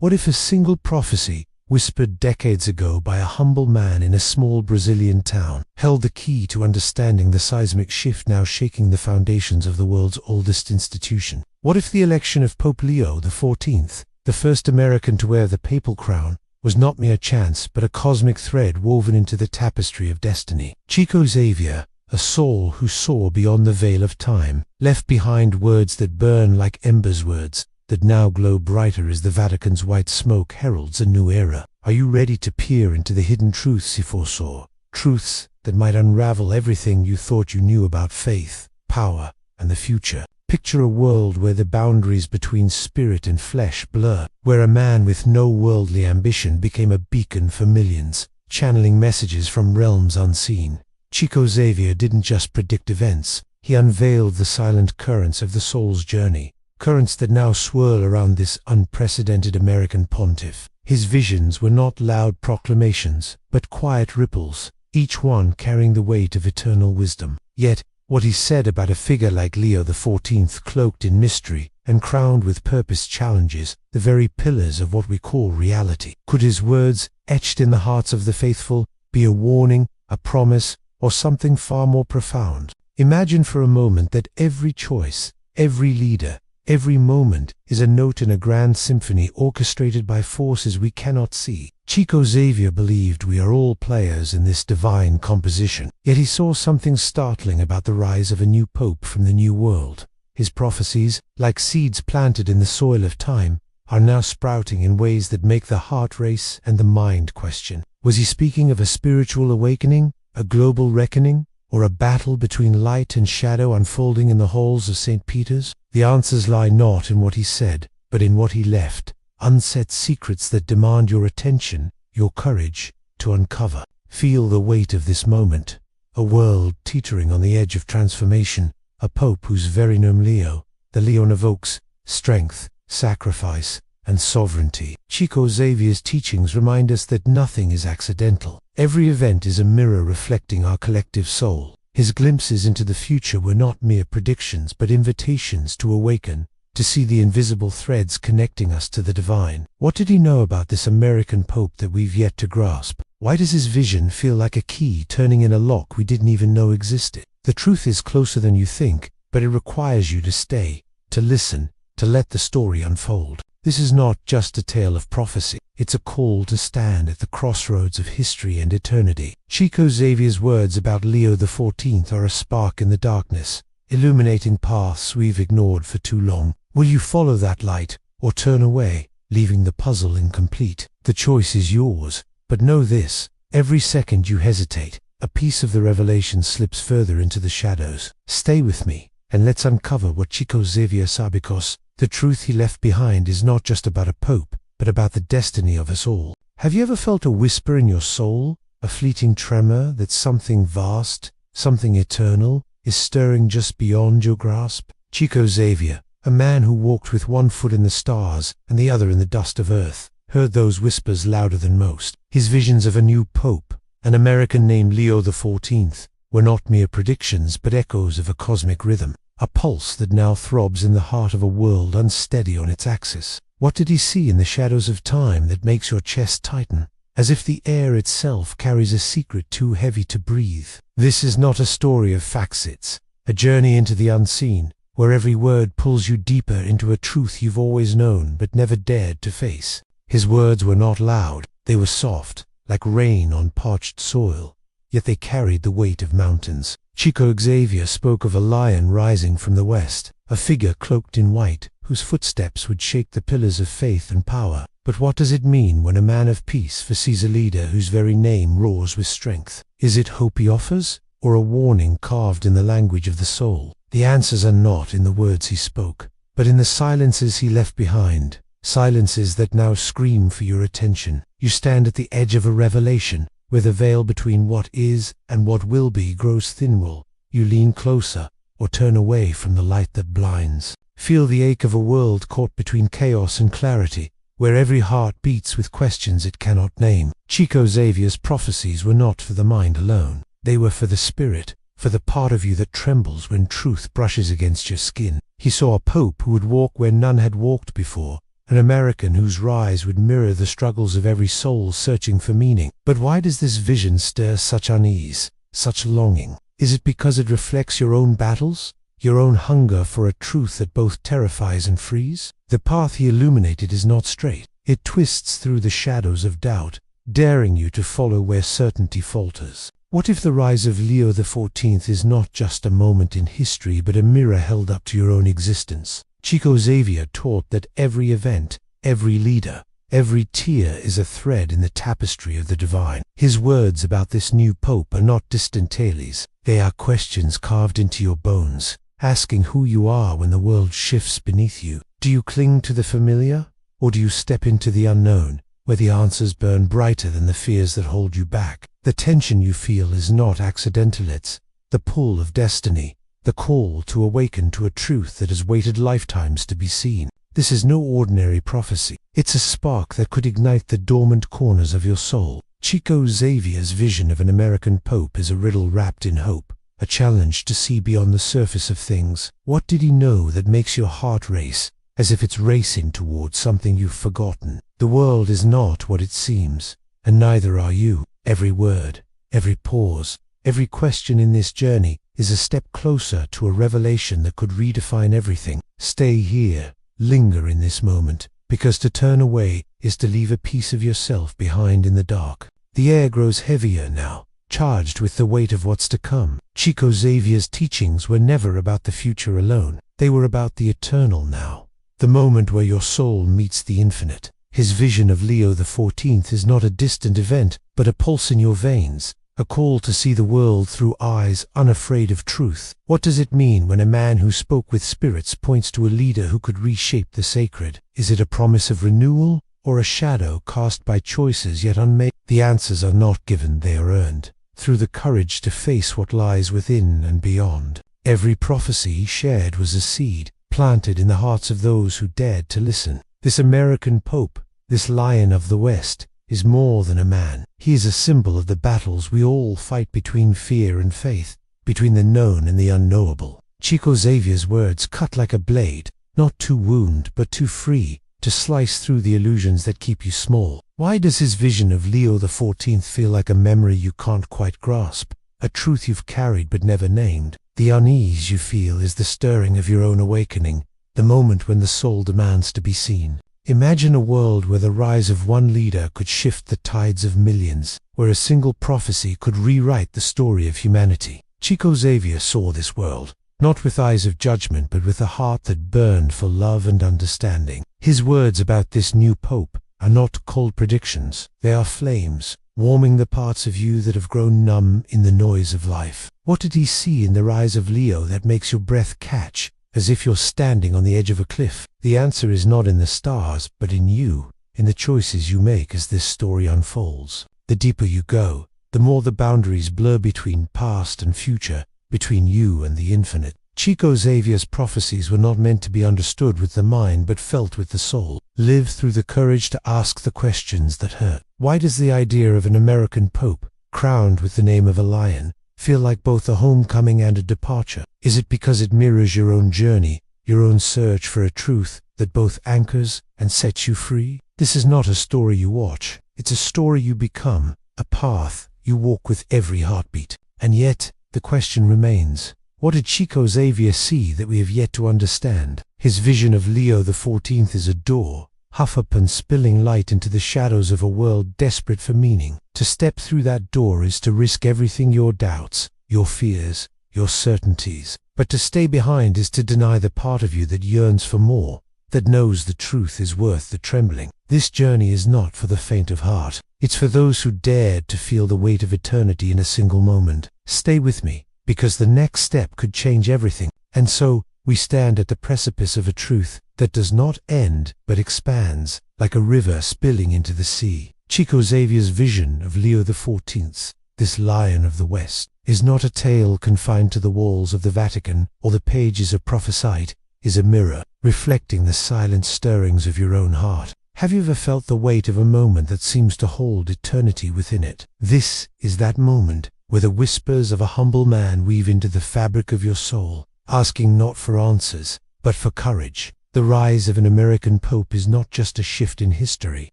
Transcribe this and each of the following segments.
What if a single prophecy, whispered decades ago by a humble man in a small Brazilian town, held the key to understanding the seismic shift now shaking the foundations of the world's oldest institution? What if the election of Pope Leo XIV, the first American to wear the papal crown, was not mere chance but a cosmic thread woven into the tapestry of destiny? Chico Xavier, a soul who saw beyond the veil of time, left behind words that burn like embers, words that now glow brighter as the Vatican's white smoke heralds a new era. Are you ready to peer into the hidden truths he foresaw? Truths that might unravel everything you thought you knew about faith, power, and the future. Picture a world where the boundaries between spirit and flesh blur, where a man with no worldly ambition became a beacon for millions, channeling messages from realms unseen. Chico Xavier didn't just predict events, he unveiled the silent currents of the soul's journey, currents that now swirl around this unprecedented American pontiff. His visions were not loud proclamations, but quiet ripples, each one carrying the weight of eternal wisdom. Yet, what he said about a figure like Leo XIV, cloaked in mystery and crowned with purpose, challenges the very pillars of what we call reality. Could his words, etched in the hearts of the faithful, be a warning, a promise, or something far more profound? Imagine for a moment that every choice, every leader, every moment is a note in a grand symphony orchestrated by forces we cannot see. Chico Xavier believed we are all players in this divine composition, yet he saw something startling about the rise of a new pope from the New World. His prophecies, like seeds planted in the soil of time, are now sprouting in ways that make the heart race and the mind question. Was he speaking of a spiritual awakening, a global reckoning, or a battle between light and shadow unfolding in the halls of St. Peter's? The answers lie not in what he said, but in what he left, unsaid secrets that demand your attention, your courage, to uncover. Feel the weight of this moment, a world teetering on the edge of transformation, a pope whose very name Leo, the Leon, evokes strength, sacrifice, and sovereignty. Chico Xavier's teachings remind us that nothing is accidental. Every event is a mirror reflecting our collective soul. His glimpses into the future were not mere predictions but invitations to awaken, to see the invisible threads connecting us to the divine. What did he know about this American Pope that we've yet to grasp? Why does his vision feel like a key turning in a lock we didn't even know existed? The truth is closer than you think, but it requires you to stay, to listen, to let the story unfold. This is not just a tale of prophecy, it's a call to stand at the crossroads of history and eternity. Chico Xavier's words about Leo XIV are a spark in the darkness, illuminating paths we've ignored for too long. Will you follow that light, or turn away, leaving the puzzle incomplete? The choice is yours, but know this: every second you hesitate, a piece of the revelation slips further into the shadows. Stay with me, and let's uncover what Chico Xavier saw, because the truth he left behind is not just about a pope, but about the destiny of us all. Have you ever felt a whisper in your soul, a fleeting tremor that something vast, something eternal, is stirring just beyond your grasp? Chico Xavier, a man who walked with one foot in the stars and the other in the dust of earth, heard those whispers louder than most. His visions of a new pope, an American named Leo XIV, were not mere predictions but echoes of a cosmic rhythm, a pulse that now throbs in the heart of a world unsteady on its axis. What did he see in the shadows of time that makes your chest tighten, as if the air itself carries a secret too heavy to breathe? This is not a story of facets, a journey into the unseen, where every word pulls you deeper into a truth you've always known but never dared to face. His words were not loud, they were soft, like rain on parched soil, yet they carried the weight of mountains. Chico Xavier spoke of a lion rising from the west, a figure cloaked in white, whose footsteps would shake the pillars of faith and power. But what does it mean when a man of peace foresees a leader whose very name roars with strength? Is it hope he offers, or a warning carved in the language of the soul? The answers are not in the words he spoke, but in the silences he left behind, silences that now scream for your attention. You stand at the edge of a revelation, where the veil between what is and what will be grows thin. Will you lean closer, or turn away from the light that blinds? Feel the ache of a world caught between chaos and clarity, where every heart beats with questions it cannot name. Chico Xavier's prophecies were not for the mind alone. They were for the spirit, for the part of you that trembles when truth brushes against your skin. He saw a pope who would walk where none had walked before, an American whose rise would mirror the struggles of every soul searching for meaning. But why does this vision stir such unease, such longing? Is it because it reflects your own battles, your own hunger for a truth that both terrifies and frees? The path he illuminated is not straight. It twists through the shadows of doubt, daring you to follow where certainty falters. What if the rise of Leo XIV is not just a moment in history, but a mirror held up to your own existence? Chico Xavier taught that every event, every leader, every tear is a thread in the tapestry of the divine. His words about this new pope are not distant tales. They are questions carved into your bones, asking who you are when the world shifts beneath you. Do you cling to the familiar, or do you step into the unknown, where the answers burn brighter than the fears that hold you back? The tension you feel is not accidental. It's the pull of destiny, the call to awaken to a truth that has waited lifetimes to be seen. This is no ordinary prophecy. It's a spark that could ignite the dormant corners of your soul. Chico Xavier's vision of an American pope is a riddle wrapped in hope, a challenge to see beyond the surface of things. What did he know that makes your heart race, as if it's racing towards something you've forgotten? The world is not what it seems, and neither are you. Every word, every pause, every question in this journey is a step closer to a revelation that could redefine everything. Stay here, linger in this moment, because to turn away is to leave a piece of yourself behind in the dark. The air grows heavier now, charged with the weight of what's to come. Chico Xavier's teachings were never about the future alone. They were about the eternal now, the moment where your soul meets the infinite. His vision of Leo XIV is not a distant event, but a pulse in your veins, a call to see the world through eyes unafraid of truth. What does it mean when a man who spoke with spirits points to a leader who could reshape the sacred? Is it a promise of renewal, or a shadow cast by choices yet unmade? The answers are not given, they are earned, through the courage to face what lies within and beyond. Every prophecy he shared was a seed, planted in the hearts of those who dared to listen. This American Pope, this Lion of the West, is more than a man. He is a symbol of the battles we all fight between fear and faith, between the known and the unknowable. Chico Xavier's words cut like a blade, not to wound, but to free, to slice through the illusions that keep you small. Why does his vision of Leo XIV feel like a memory you can't quite grasp, a truth you've carried but never named? The unease you feel is the stirring of your own awakening, the moment when the soul demands to be seen. Imagine a world where the rise of one leader could shift the tides of millions, where a single prophecy could rewrite the story of humanity. Chico Xavier saw this world, not with eyes of judgment, but with a heart that burned for love and understanding. His words about this new pope are not cold predictions. They are flames, warming the parts of you that have grown numb in the noise of life. What did he see in the rise of Leo that makes your breath catch, as if you're standing on the edge of a cliff? The answer is not in the stars, but in you, in the choices you make as this story unfolds. The deeper you go, the more the boundaries blur between past and future, between you and the infinite. Chico Xavier's prophecies were not meant to be understood with the mind, but felt with the soul. Live through the courage to ask the questions that hurt. Why does the idea of an American Pope, crowned with the name of a lion, feel like both a homecoming and a departure? Is it because it mirrors your own journey, your own search for a truth that both anchors and sets you free? This is not a story you watch. It's a story you become, a path you walk with every heartbeat. And yet, the question remains, what did Chico Xavier see that we have yet to understand? His vision of Leo XIV is a door, huff up and spilling light into the shadows of a world desperate for meaning. To step through that door is to risk everything: your doubts, your fears, your certainties. But to stay behind is to deny the part of you that yearns for more, that knows the truth is worth the trembling. This journey is not for the faint of heart. It's for those who dared to feel the weight of eternity in a single moment. Stay with me, because the next step could change everything. And so, we stand at the precipice of a truth that does not end, but expands, like a river spilling into the sea. Chico Xavier's vision of Leo XIV, this Lion of the West, is not a tale confined to the walls of the Vatican or the pages of Prophesied, is a mirror, reflecting the silent stirrings of your own heart. Have you ever felt the weight of a moment that seems to hold eternity within it? This is that moment where the whispers of a humble man weave into the fabric of your soul, asking not for answers, but for courage. The rise of an American pope is not just a shift in history.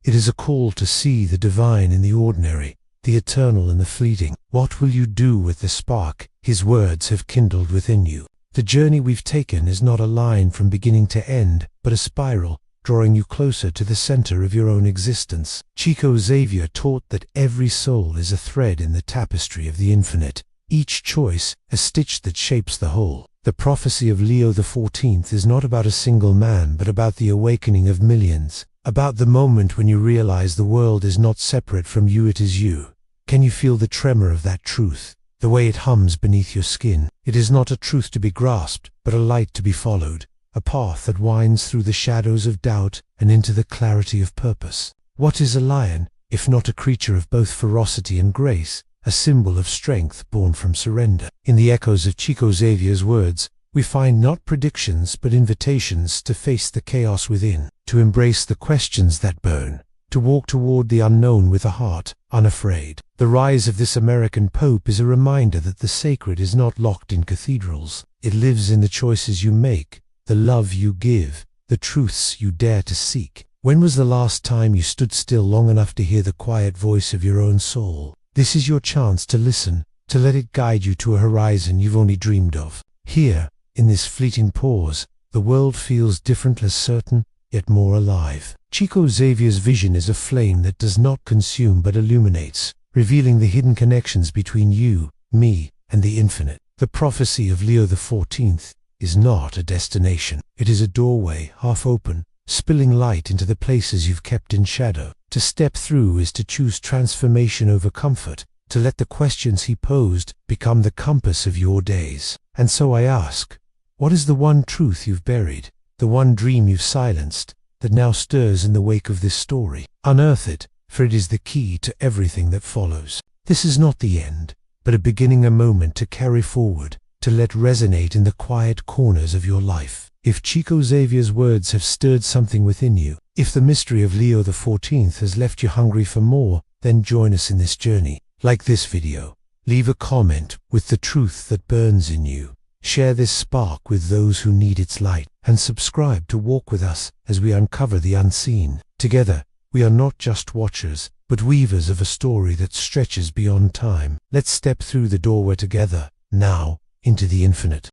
It is a call to see the divine in the ordinary, the eternal in the fleeting. What will you do with the spark his words have kindled within you? The journey we've taken is not a line from beginning to end, but a spiral, drawing you closer to the center of your own existence. Chico Xavier taught that every soul is a thread in the tapestry of the infinite, each choice a stitch that shapes the whole. The prophecy of Leo XIV is not about a single man, but about the awakening of millions, about the moment when you realize the world is not separate from you, it is you. Can you feel the tremor of that truth, the way it hums beneath your skin? It is not a truth to be grasped, but a light to be followed, a path that winds through the shadows of doubt and into the clarity of purpose. What is a lion, if not a creature of both ferocity and grace, a symbol of strength born from surrender? In the echoes of Chico Xavier's words, we find not predictions but invitations to face the chaos within, to embrace the questions that burn, to walk toward the unknown with a heart unafraid. The rise of this American Pope is a reminder that the sacred is not locked in cathedrals. It lives in the choices you make, the love you give, the truths you dare to seek. When was the last time you stood still long enough to hear the quiet voice of your own soul? This is your chance to listen, to let it guide you to a horizon you've only dreamed of. Here, in this fleeting pause, the world feels different, less certain, yet more alive. Chico Xavier's vision is a flame that does not consume but illuminates, revealing the hidden connections between you, me, and the infinite. The prophecy of Leo XIV is not a destination. It is a doorway, half open, spilling light into the places you've kept in shadow. To step through is to choose transformation over comfort, to let the questions he posed become the compass of your days. And so I ask, what is the one truth you've buried, the one dream you've silenced, that now stirs in the wake of this story? Unearth it, for it is the key to everything that follows. This is not the end, but a beginning, a moment to carry forward, to let resonate in the quiet corners of your life. If Chico Xavier's words have stirred something within you, if the mystery of Leo XIV has left you hungry for more, then join us in this journey. Like this video, leave a comment with the truth that burns in you. Share this spark with those who need its light, and subscribe to walk with us as we uncover the unseen. Together, we are not just watchers, but weavers of a story that stretches beyond time. Let's step through the doorway together, now, into the infinite.